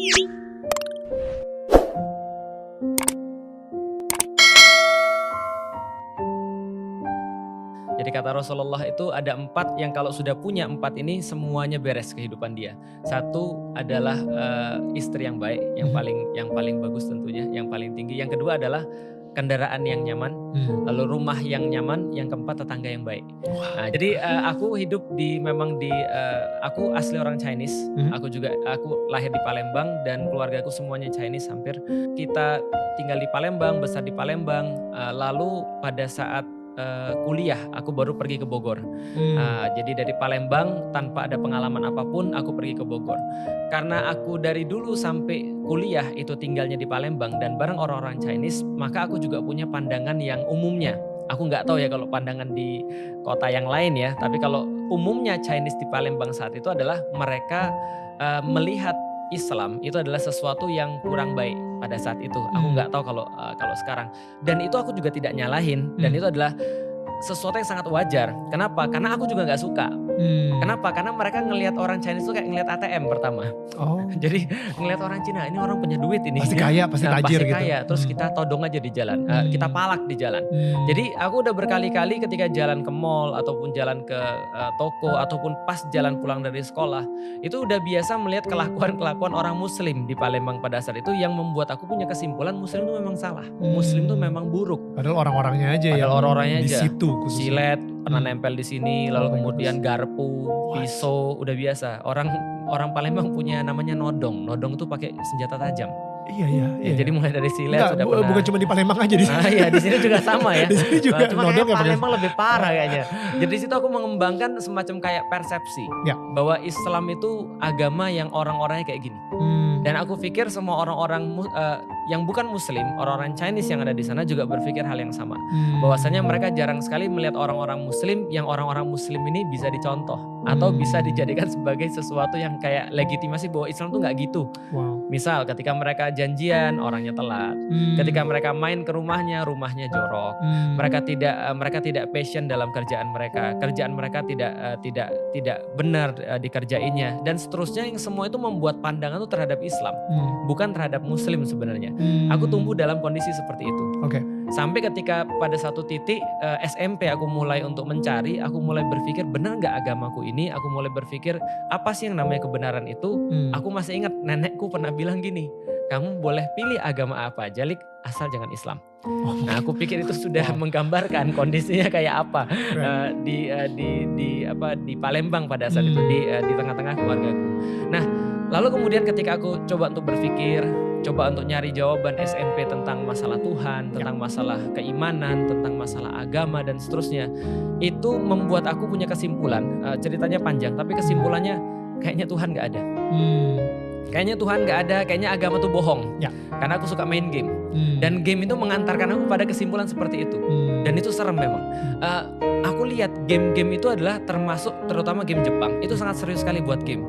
Jadi kata Rasulullah itu ada 4 yang kalau sudah punya 4 ini semuanya beres kehidupan dia. Satu adalah istri yang baik, yang paling bagus tentunya, yang paling tinggi. Yang kedua adalah kendaraan yang nyaman, lalu rumah yang nyaman, yang keempat tetangga yang baik. Nah, jadi aku hidup aku asli orang Chinese. Aku lahir di Palembang dan keluargaku semuanya Chinese hampir. Kita tinggal di Palembang, besar di Palembang. Lalu pada saat kuliah aku baru pergi ke Bogor. Jadi dari Palembang tanpa ada pengalaman apapun aku pergi ke Bogor. Karena aku dari dulu sampai kuliah itu tinggalnya di Palembang dan bareng orang-orang Chinese, maka aku juga punya pandangan yang umumnya. Aku nggak tahu ya kalau pandangan di kota yang lain ya, tapi kalau umumnya Chinese di Palembang saat itu adalah mereka melihat Islam itu adalah sesuatu yang kurang baik pada saat itu. Aku nggak tahu kalau sekarang. Dan itu aku juga tidak nyalahin. Dan itu adalah sesuatu yang sangat wajar. Kenapa? Karena aku juga nggak suka. Kenapa? Karena mereka ngelihat orang Chinese itu kayak ngelihat ATM pertama. Jadi ngelihat orang Cina, ini orang punya duit ini. Pasti kaya, pasti tajir gitu. Kaya. Terus kita todong aja di jalan, kita palak di jalan. Jadi aku udah berkali-kali ketika jalan ke mall ataupun jalan ke toko ataupun pas jalan pulang dari sekolah, itu udah biasa melihat kelakuan-kelakuan orang Muslim di Palembang pada saat itu yang membuat aku punya kesimpulan Muslim itu memang salah, Muslim itu memang buruk. Padahal orang-orangnya aja ya. Orang-orangnya di aja. situ khususnya. Silet pernah nempel di sini, lalu kemudian garpu, pisau, udah biasa. Orang Palembang punya namanya nodong. Nodong tuh pakai senjata tajam. Iya. Jadi mulai dari silet sudah pernah. Bukan cuma di Palembang aja di sini. Iya, di sini juga sama ya. Di sini juga cuma nodong kayak Palembang lebih parah kayaknya. Jadi di situ aku mengembangkan semacam kayak persepsi bahwa Islam itu agama yang orang-orangnya kayak gini. Dan aku pikir semua orang-orang yang bukan Muslim, orang-orang Chinese yang ada di sana juga berpikir hal yang sama. Bahwasanya mereka jarang sekali melihat orang-orang Muslim yang orang-orang Muslim ini bisa dicontoh atau bisa dijadikan sebagai sesuatu yang kayak legitimasi bahwa Islam tuh nggak gitu. Misal ketika mereka janjian orangnya telat, ketika mereka main ke rumahnya jorok, mereka tidak passion dalam kerjaan mereka tidak benar dikerjainnya dan seterusnya, yang semua itu membuat pandangan itu terhadap Islam, bukan terhadap Muslim sebenarnya. Aku tumbuh dalam kondisi seperti itu. Sampai ketika pada satu titik SMP aku mulai untuk mencari, aku mulai berpikir benar nggak agamaku ini, aku mulai berpikir apa sih yang namanya kebenaran itu. Aku masih ingat nenekku pernah bilang gini, kamu boleh pilih agama apa aja, Lik, asal jangan Islam. Nah, aku pikir itu sudah menggambarkan kondisinya kayak apa di Palembang pada saat itu di tengah-tengah keluargaku. Nah, lalu kemudian ketika aku coba untuk berpikir, coba untuk nyari jawaban SMP tentang masalah Tuhan, tentang masalah keimanan, tentang masalah agama dan seterusnya, itu membuat aku punya kesimpulan. Ceritanya panjang, tapi kesimpulannya kayaknya Tuhan gak ada. Kayaknya Tuhan gak ada, kayaknya agama tuh bohong. Karena aku suka main game. Dan game itu mengantarkan aku pada kesimpulan seperti itu. Dan itu serem memang. Aku lihat game-game itu adalah termasuk terutama game Jepang. Itu sangat serius sekali buat game.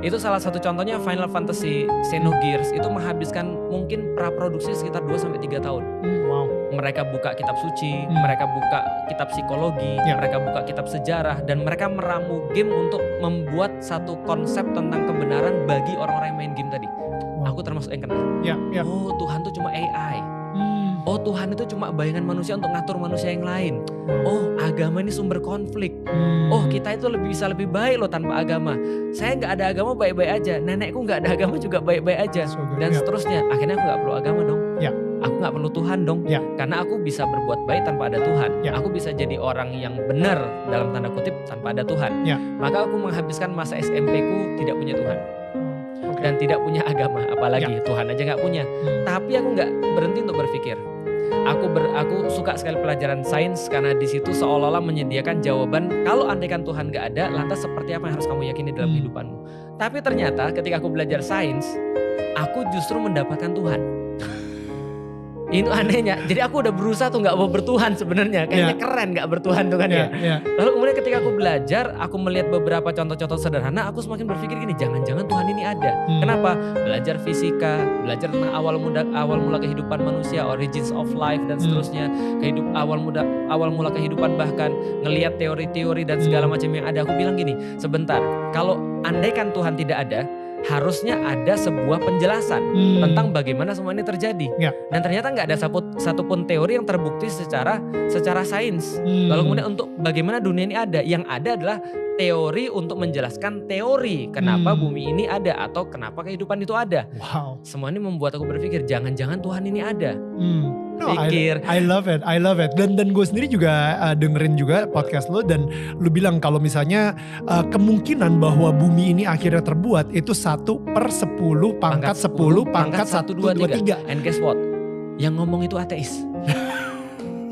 Itu salah satu contohnya Final Fantasy Xenogears. Itu menghabiskan mungkin praproduksi sekitar 2-3 tahun. Mereka buka kitab suci, mereka buka kitab psikologi, mereka buka kitab sejarah, dan mereka meramu game untuk membuat satu konsep tentang kebenaran bagi orang-orang yang main game tadi. Aku termasuk yang kena. Oh, Tuhan itu cuma AI. Oh, Tuhan itu cuma bayangan manusia untuk ngatur manusia yang lain. Oh, agama ini sumber konflik. Oh, kita itu bisa lebih baik loh tanpa agama. Saya nggak ada agama baik-baik aja. Nenekku nggak ada agama juga baik-baik aja. Dan seterusnya. Akhirnya aku nggak perlu agama dong. Aku gak perlu Tuhan dong. Karena aku bisa berbuat baik tanpa ada Tuhan. Aku bisa jadi orang yang benar dalam tanda kutip tanpa ada Tuhan. Maka aku menghabiskan masa SMP ku tidak punya Tuhan. Dan tidak punya agama. Apalagi Tuhan aja gak punya. Tapi aku gak berhenti untuk berpikir. Aku suka sekali pelajaran sains karena di situ seolah-olah menyediakan jawaban kalau andaikan Tuhan gak ada, lantas seperti apa yang harus kamu yakini dalam kehidupanmu. Tapi ternyata ketika aku belajar sains, aku justru mendapatkan Tuhan. Itu anehnya. Jadi aku udah berusaha tuh gak mau bertuhan sebenarnya. Kayaknya keren gak bertuhan tuh kan ya. Lalu kemudian ketika aku belajar, aku melihat beberapa contoh-contoh sederhana, aku semakin berpikir gini, jangan-jangan Tuhan ini ada. Kenapa? Belajar fisika, belajar tentang awal mula kehidupan manusia, origins of life dan seterusnya, awal mula kehidupan, bahkan ngelihat teori-teori dan segala macam yang ada. Aku bilang gini, sebentar, kalau andaikan Tuhan tidak ada, harusnya ada sebuah penjelasan tentang bagaimana semua ini terjadi. Ya. Dan ternyata nggak ada satupun teori yang terbukti secara sains. Lalu kemudian untuk bagaimana dunia ini ada, yang ada adalah teori untuk menjelaskan teori kenapa bumi ini ada atau kenapa kehidupan itu ada. Wow. Semua ini membuat aku berpikir jangan-jangan Tuhan ini ada. No, Pikir. I love it. Dan gue sendiri juga dengerin juga podcast lo dan lo bilang kalau misalnya kemungkinan bahwa bumi ini akhirnya terbuat itu 1/10 pangkat 10 pangkat 1, 2, 3. And guess what? Yang ngomong itu ateis.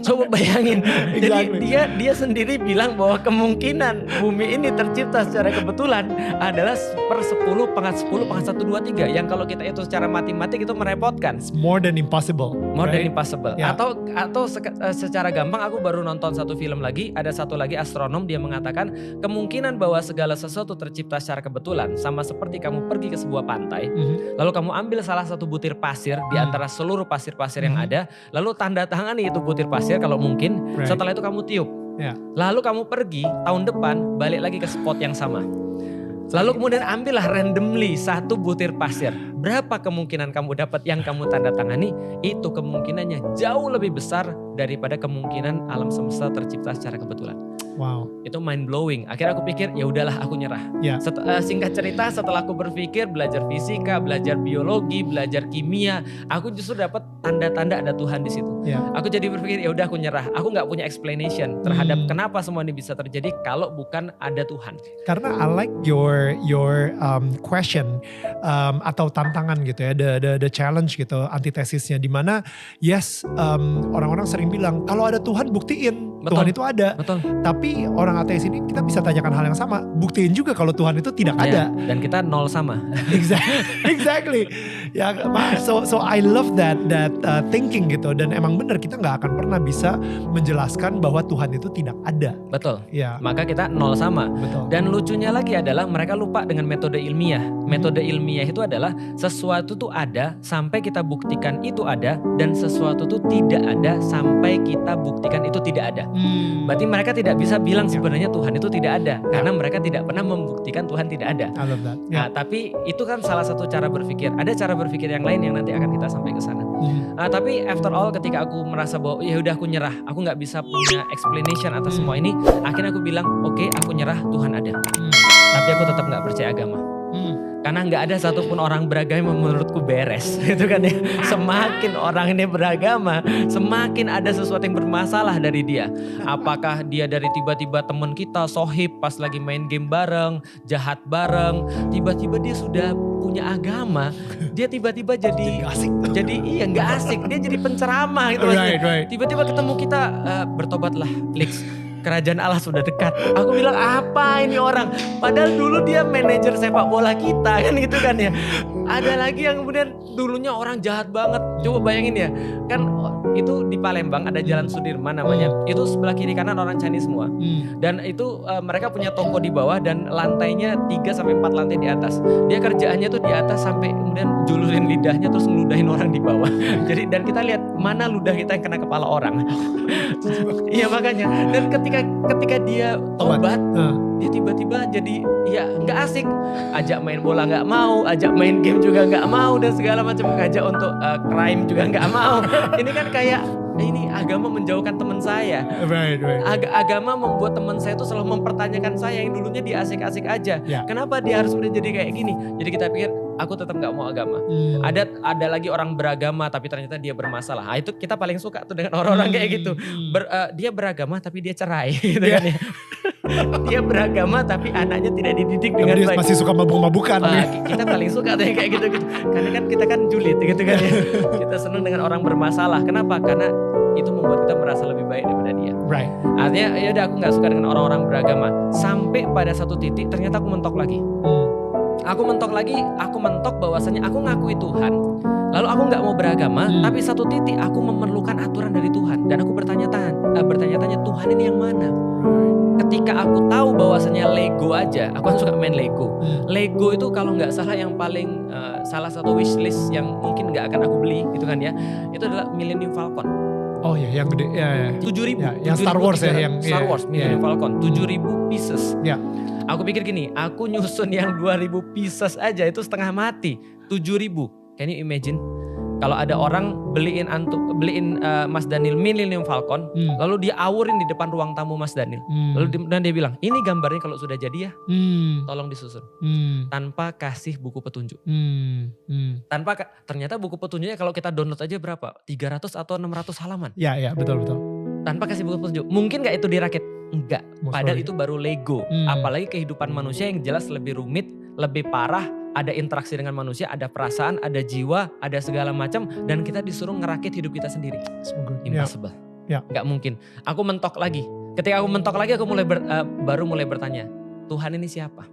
Coba bayangin, Exactly. jadi dia sendiri bilang bahwa kemungkinan bumi ini tercipta secara kebetulan adalah 1/10 pangkat 10 pangkat 1, 2, 3. Yang kalau kita itu secara matematik itu merepotkan. It's more than impossible. More than right? impossible. Yeah. Atau secara gampang aku baru nonton satu film lagi, ada satu lagi astronom dia mengatakan kemungkinan bahwa segala sesuatu tercipta secara kebetulan sama seperti kamu pergi ke sebuah pantai, lalu kamu ambil salah satu butir pasir di antara seluruh pasir-pasir yang ada, lalu tanda tangani itu butir pasir kalau mungkin, Right. setelah itu kamu tiup. Yeah. Lalu kamu pergi tahun depan balik lagi ke spot yang sama. Lalu kemudian ambillah randomly satu butir pasir. Berapa kemungkinan kamu dapat yang kamu tanda tangani? Itu kemungkinannya jauh lebih besar daripada kemungkinan alam semesta tercipta secara kebetulan. Wow. Itu mind blowing. Akhirnya aku pikir ya udahlah aku nyerah. Ya. Singkat cerita setelah aku berpikir, belajar fisika, belajar biologi, belajar kimia, aku justru dapat tanda-tanda ada Tuhan di situ. Ya. Aku jadi berpikir ya udah aku nyerah. Aku nggak punya explanation terhadap kenapa semua ini bisa terjadi kalau bukan ada Tuhan. Karena I like your question atau tantangan gitu ya, the challenge gitu, antitesisnya di mana yes orang-orang sering bilang kalau ada Tuhan buktiin. Betul. Tuhan itu ada. Betul. Tapi orang ateis ini kita bisa tanyakan hal yang sama, buktiin juga kalau Tuhan itu tidak ada. Dan kita nol sama. Exactly. Ya, so I love that thinking gitu, dan emang benar kita nggak akan pernah bisa menjelaskan bahwa Tuhan itu tidak ada. Betul. Ya. Maka kita nol sama. Betul. Dan lucunya lagi adalah mereka lupa dengan metode ilmiah. Metode ilmiah itu adalah sesuatu tuh ada sampai kita buktikan itu ada, dan sesuatu tuh tidak ada sampai kita buktikan itu tidak ada. Berarti mereka tidak bisa bilang sebenarnya Tuhan itu tidak ada karena mereka tidak pernah membuktikan Tuhan tidak ada. I love that. Nah, tapi itu kan salah satu cara berpikir. Ada cara berpikir yang lain yang nanti akan kita sampai ke sana. Tapi after all ketika aku merasa bahwa ya udah aku nyerah, aku nggak bisa punya explanation atas semua ini, akhirnya aku bilang oke, aku nyerah, Tuhan ada. Tapi aku tetap nggak percaya agama. Karena nggak ada satupun orang beragama yang menurutku beres, gitu kan ya. Semakin orang ini beragama, semakin ada sesuatu yang bermasalah dari dia. Apakah dia dari tiba-tiba teman kita sohib pas lagi main game bareng, jahat bareng, tiba-tiba dia sudah punya agama, dia tiba-tiba jadi asik. Jadi iya nggak asik, dia jadi penceramah gitu. Right. Tiba-tiba ketemu kita, bertobatlah, Lex. Kerajaan Allah sudah dekat. Aku bilang apa ini orang? Padahal dulu dia manajer sepak bola kita kan gitu kan ya. Ada lagi yang kemudian dulunya orang jahat banget. Coba bayangin ya. Kan itu di Palembang ada Jalan Sudirman namanya. Itu sebelah kiri kanan orang Chinese semua. Dan itu mereka punya toko di bawah dan lantainya 3-4 lantai di atas. Dia kerjaannya tuh di atas sampai kemudian julurin lidahnya terus ngeludahin orang di bawah. Jadi dan kita lihat mana ludah kita yang kena kepala orang. Iya makanya. Dan ketika dia tobat, dia tiba-tiba jadi ya nggak asik, ajak main bola nggak mau, ajak main game juga nggak mau, dan segala macam, ngajak untuk crime juga nggak mau. Ini kan kayak ini agama menjauhkan teman saya. Right. Agama membuat teman saya itu selalu mempertanyakan saya yang dulunya dia asik-asik aja. Yeah. Kenapa dia harus udah jadi kayak gini? Jadi kita pikir aku tetap nggak mau agama. Ada lagi orang beragama tapi ternyata dia bermasalah. Nah, itu kita paling suka tuh dengan orang-orang kayak gitu. Dia beragama tapi dia cerai, gitu kan ya. Dia beragama tapi anaknya tidak dididik dengan dia baik. masih suka mabuk-mabukan. Kita paling suka tuh yang kayak gitu. Karena kan kita kan julid gitu kan ya. Kita senang dengan orang bermasalah. Kenapa? Karena itu membuat kita merasa lebih baik daripada dia. Right. Artinya ya udah aku nggak suka dengan orang-orang beragama. Sampai pada satu titik ternyata aku mentok lagi. Aku mentok bahwasanya aku ngakui Tuhan. Lalu aku nggak mau beragama, tapi satu titik aku memerlukan aturan dari Tuhan dan aku bertanya-tanya Tuhan ini yang mana? Ketika aku tahu bahwasanya Lego aja, aku kan suka main Lego. Lego itu kalau nggak salah yang paling salah satu wishlist yang mungkin nggak akan aku beli gitu kan ya, itu adalah Millennium Falcon. Oh ya, yang gede. Ya. 7.000. Ya, yang Star Wars ya, yang Star Wars, Millennium Falcon. 7.000 pieces. Ya. Aku pikir gini, aku nyusun yang 2.000 pieces aja itu setengah mati. 7.000. Can you imagine? Kalau ada orang beliin Mas Daniel Millennium Falcon, lalu dia awurin di depan ruang tamu Mas Daniel. Lalu dan dia bilang, ini gambarnya kalau sudah jadi ya, tolong disusun. Tanpa kasih buku petunjuk. Ternyata buku petunjuknya kalau kita download aja berapa? 300 atau 600 halaman. Ya, betul. Tanpa kasih buku petunjuk. Mungkin gak itu dirakit? Enggak. Padahal itu baru Lego. Apalagi kehidupan manusia yang jelas lebih rumit, lebih parah. Ada interaksi dengan manusia, ada perasaan, ada jiwa, ada segala macam. Dan kita disuruh ngerakit hidup kita sendiri. Impossible. Gak mungkin. Aku mentok lagi. Ketika aku mentok lagi aku baru mulai bertanya. Tuhan ini siapa?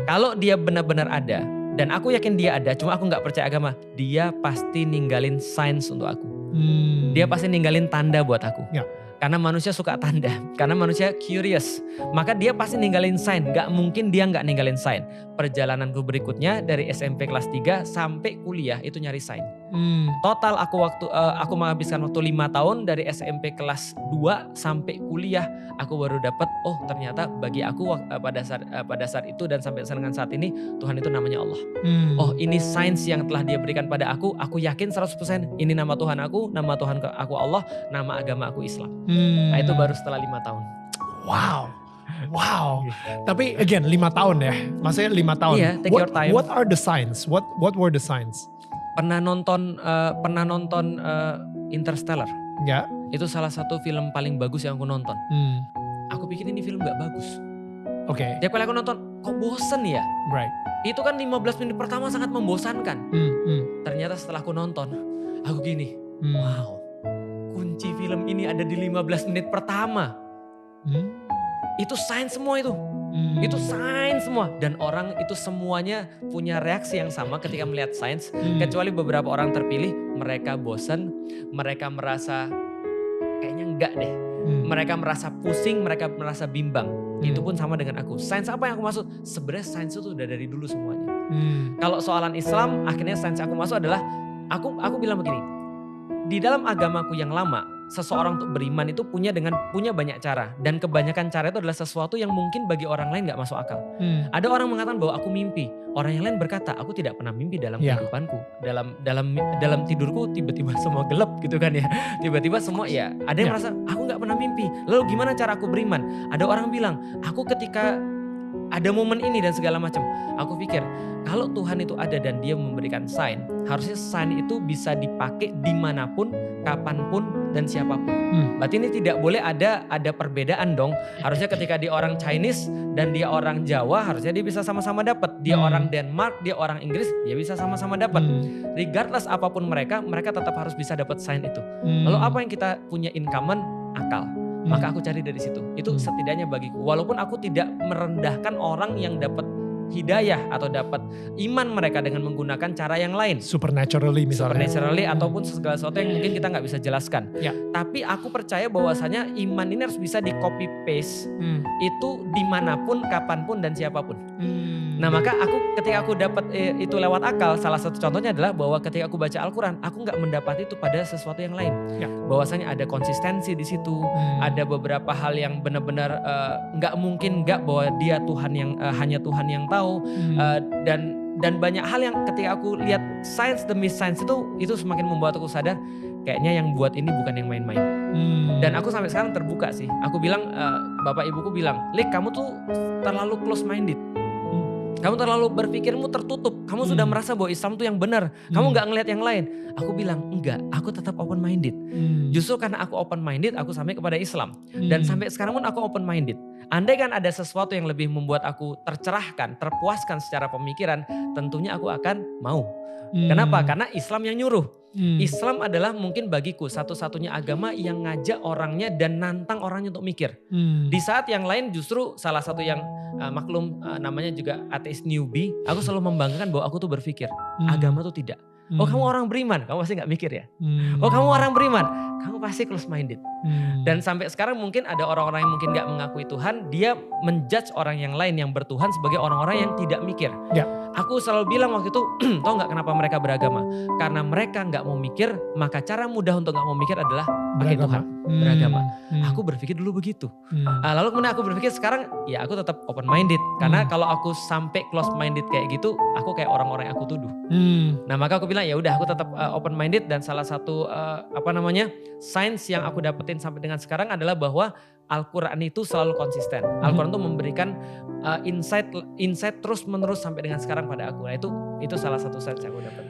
Kalau dia benar-benar ada. Dan aku yakin dia ada, cuma aku gak percaya agama. Dia pasti ninggalin signs untuk aku. Dia pasti ninggalin tanda buat aku. Karena manusia suka tanda, karena manusia curious. Maka dia pasti ninggalin sign, gak mungkin dia gak ninggalin sign. Perjalananku berikutnya dari SMP kelas 3 sampai kuliah itu nyari sign. Total aku menghabiskan waktu 5 tahun dari SMP kelas 2 sampai kuliah. Aku baru dapat, oh ternyata bagi aku pada saat itu dan sampai dengan saat ini Tuhan itu namanya Allah. Oh ini signs yang telah dia berikan pada aku yakin 100% ini nama Tuhan aku, nama Tuhan aku Allah, nama agama aku Islam. Nah itu baru setelah 5 tahun. Wow. Tapi again 5 tahun ya, maksudnya 5 tahun. Iya, take your time. What are the signs? What were the signs? Pernah nonton Interstellar? Ya. Itu salah satu film paling bagus yang aku nonton. Aku pikir ini film gak bagus. Oke. Tiap kali aku nonton, kok bosen ya? Right. Itu kan 15 menit pertama sangat membosankan. Ternyata setelah aku nonton, aku gini, wow. Kunci film ini ada di 15 menit pertama. Itu sains semua itu. Itu sains semua. Dan orang itu semuanya punya reaksi yang sama ketika melihat sains. Kecuali beberapa orang terpilih, mereka bosan, mereka merasa kayaknya enggak deh. Mereka merasa pusing, mereka merasa bimbang. Itu pun sama dengan aku. Sains apa yang aku maksud? Sebenarnya sains itu udah dari dulu semuanya. Kalau soalan Islam, akhirnya sains aku masuk adalah, aku bilang begini. Di dalam agamaku yang lama, seseorang untuk beriman itu punya banyak cara. Dan kebanyakan cara itu adalah sesuatu yang mungkin bagi orang lain gak masuk akal. Ada orang mengatakan bahwa aku mimpi. Orang yang lain berkata, aku tidak pernah mimpi dalam kehidupanku. Dalam tidurku tiba-tiba semua gelap gitu kan ya. Tiba-tiba semua ya. Ada yang merasa, aku gak pernah mimpi. Lalu gimana cara aku beriman? Ada orang bilang, aku ketika ada momen ini dan segala macam. Aku pikir kalau Tuhan itu ada dan dia memberikan sign, harusnya sign itu bisa dipakai dimanapun, kapanpun dan siapapun. Berarti ini tidak boleh ada perbedaan dong. Harusnya ketika dia orang Chinese dan dia orang Jawa, harusnya dia bisa sama-sama dapat. Dia orang Denmark, dia orang Inggris, dia bisa sama-sama dapat. Regardless apapun mereka tetap harus bisa dapat sign itu. Lalu apa yang kita punya in common? Akal. Maka aku cari dari situ. Itu setidaknya bagiku. Walaupun aku tidak merendahkan orang yang dapat hidayah atau dapat iman mereka dengan menggunakan cara yang lain. Supernaturally misalnya. Supernaturally ataupun segala sesuatu yang mungkin kita gak bisa jelaskan. Tapi aku percaya bahwasanya iman ini harus bisa di copy paste. Itu dimanapun, kapanpun dan siapapun. Nah maka ketika aku dapat itu lewat akal, salah satu contohnya adalah bahwa ketika aku baca Al-Quran, aku gak mendapat itu pada sesuatu yang lain. Bahwasanya ada konsistensi di situ, ada beberapa hal yang benar-benar gak mungkin bahwa dia Tuhan yang hanya Tuhan yang tahu, dan banyak hal yang ketika aku lihat sains demi sains itu semakin membuat aku sadar kayaknya yang buat ini bukan yang main-main. Dan aku sampai sekarang terbuka sih. Aku bilang, bapak ibuku bilang, Lik kamu tuh terlalu close minded. Kamu terlalu berpikirmu tertutup. Kamu sudah merasa bahwa Islam itu yang benar. Kamu gak ngelihat yang lain. Aku bilang enggak, aku tetap open minded. Justru karena aku open minded, aku sampai kepada Islam. Dan sampai sekarang pun aku open minded. Andai kan ada sesuatu yang lebih membuat aku tercerahkan, terpuaskan secara pemikiran, tentunya aku akan mau. Kenapa? Karena Islam yang nyuruh. Islam adalah mungkin bagiku satu-satunya agama yang ngajak orangnya dan nantang orangnya untuk mikir. Di saat yang lain justru salah satu yang maklum namanya juga ateis newbie, aku selalu membanggakan bahwa aku tuh berpikir agama tuh tidak. Oh kamu orang beriman, kamu pasti gak mikir ya. Oh kamu orang beriman, kamu pasti close minded. Dan sampai sekarang mungkin ada orang-orang yang mungkin gak mengakui Tuhan, dia menjudge orang yang lain yang bertuhan sebagai orang-orang yang tidak mikir. Ya. Aku selalu bilang waktu itu, tau gak kenapa mereka beragama? Karena mereka gak mau mikir, maka cara mudah untuk gak mau mikir adalah pakai Tuhan, beragama. Aku berpikir dulu begitu. Lalu kemudian aku berpikir sekarang ya aku tetap open minded. Karena kalau aku sampai close minded kayak gitu, aku kayak orang-orang yang aku tuduh. Nah maka aku bilang ya udah aku tetap open minded, dan salah satu signs yang aku dapetin sampai dengan sekarang adalah bahwa Al-Quran itu selalu konsisten. Al-Quran itu memberikan insight terus menerus sampai dengan sekarang pada aku. Nah itu salah satu signs yang aku dapat.